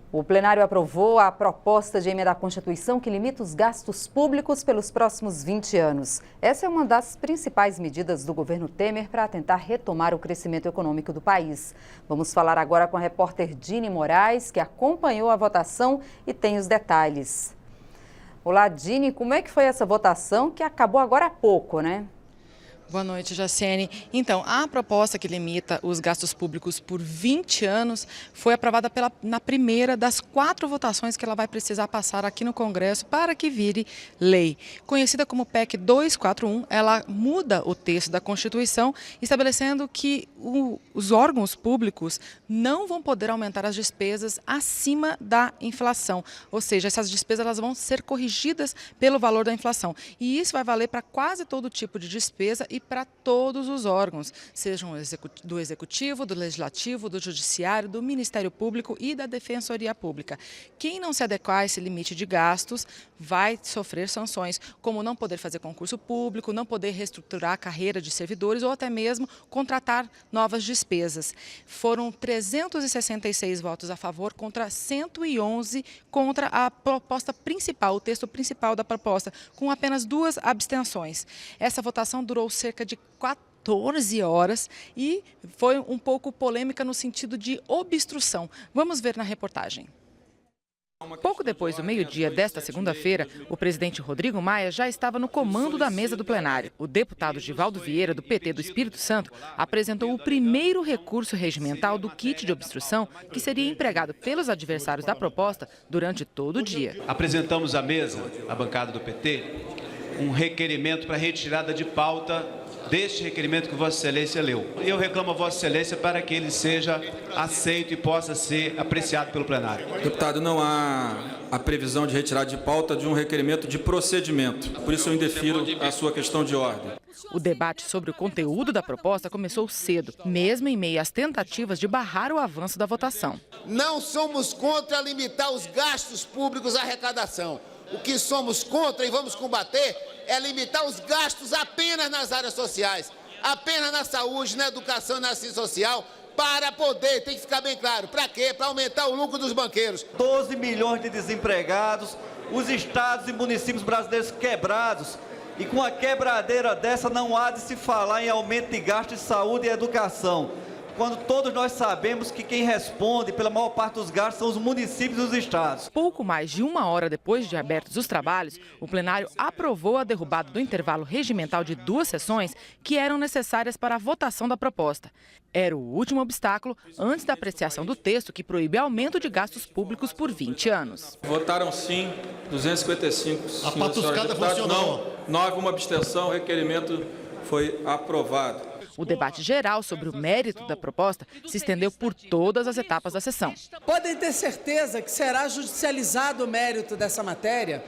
O plenário aprovou a proposta de emenda à Constituição que limita os gastos públicos pelos próximos 20 anos. Essa é uma das principais medidas do governo Temer para tentar retomar o crescimento econômico do país. Vamos falar agora com a repórter Dini Moraes, que acompanhou a votação e tem os detalhes. Olá, Dini, como é que foi essa votação que acabou agora há pouco, né? Boa noite, Jaciene. Então, a proposta que limita os gastos públicos por 20 anos foi aprovada na primeira das 4 votações que ela vai precisar passar aqui no Congresso para que vire lei. Conhecida como PEC 241, ela muda o texto da Constituição, estabelecendo que os órgãos públicos não vão poder aumentar as despesas acima da inflação. Ou seja, essas despesas elas vão ser corrigidas pelo valor da inflação. E isso vai valer para quase todo tipo de despesa e para todos os órgãos, sejam do Executivo, do Legislativo, do Judiciário, do Ministério Público e da Defensoria Pública. Quem não se adequar a esse limite de gastos vai sofrer sanções, como não poder fazer concurso público, não poder reestruturar a carreira de servidores ou até mesmo contratar novas despesas. Foram 366 votos a favor contra 111 contra a proposta principal, o texto principal da proposta, com apenas 2 abstenções. Essa votação durou cerca de 14 horas e foi um pouco polêmica no sentido de obstrução. Vamos ver na reportagem. Pouco depois do meio-dia desta segunda-feira, o presidente Rodrigo Maia já estava no comando da mesa do plenário. O deputado Givaldo Vieira, do PT do Espírito Santo, apresentou o primeiro recurso regimental do kit de obstrução que seria empregado pelos adversários da proposta durante todo o dia. Apresentamos à mesa, à bancada do PT, um requerimento para retirada de pauta deste requerimento que Vossa Excelência leu. Eu reclamo a Vossa Excelência para que ele seja aceito e possa ser apreciado pelo plenário. Deputado, não há a previsão de retirada de pauta de um requerimento de procedimento. Por isso eu indefiro a sua questão de ordem. O debate sobre o conteúdo da proposta começou cedo, mesmo em meio às tentativas de barrar o avanço da votação. Não somos contra limitar os gastos públicos à arrecadação. O que somos contra e vamos combater é limitar os gastos apenas nas áreas sociais, apenas na saúde, na educação, na assistência social, para poder, tem que ficar bem claro, para quê? Para aumentar o lucro dos banqueiros. 12 milhões de desempregados, os estados e municípios brasileiros quebrados, e com a quebradeira dessa não há de se falar em aumento de gasto de saúde e educação, quando todos nós sabemos que quem responde pela maior parte dos gastos são os municípios e os estados. Pouco mais de 1 hora depois de abertos os trabalhos, o plenário aprovou a derrubada do intervalo regimental de 2 sessões que eram necessárias para a votação da proposta. Era o último obstáculo antes da apreciação do texto que proíbe aumento de gastos públicos por 20 anos. Votaram sim, 255. A patuscada funcionou. Não houve uma abstenção, o requerimento foi aprovado. O debate geral sobre o mérito da proposta se estendeu por todas as etapas da sessão. Podem ter certeza que será judicializado o mérito dessa matéria,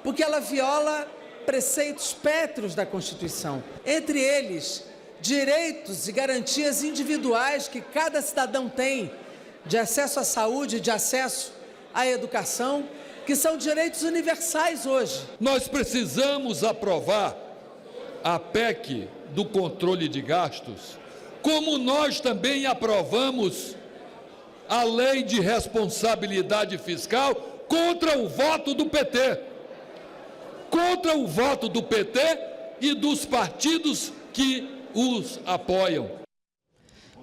porque ela viola preceitos pétreos da Constituição. Entre eles, direitos e garantias individuais que cada cidadão tem de acesso à saúde, de acesso à educação, que são direitos universais hoje. Nós precisamos aprovar a PEC do controle de gastos, como nós também aprovamos a lei de responsabilidade fiscal contra o voto do PT. Contra o voto do PT e dos partidos que os apoiam.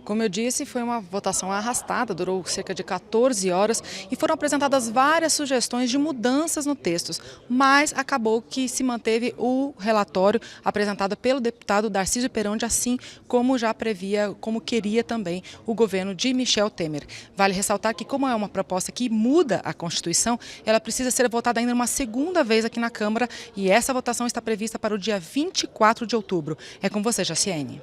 Como eu disse, foi uma votação arrastada, durou cerca de 14 horas e foram apresentadas várias sugestões de mudanças no texto, mas acabou que se manteve o relatório apresentado pelo deputado Darcísio Peronde, assim como já previa, como queria também o governo de Michel Temer. Vale ressaltar que, como é uma proposta que muda a Constituição, ela precisa ser votada ainda uma segunda vez aqui na Câmara e essa votação está prevista para o dia 24 de outubro. É com você, Jaciene.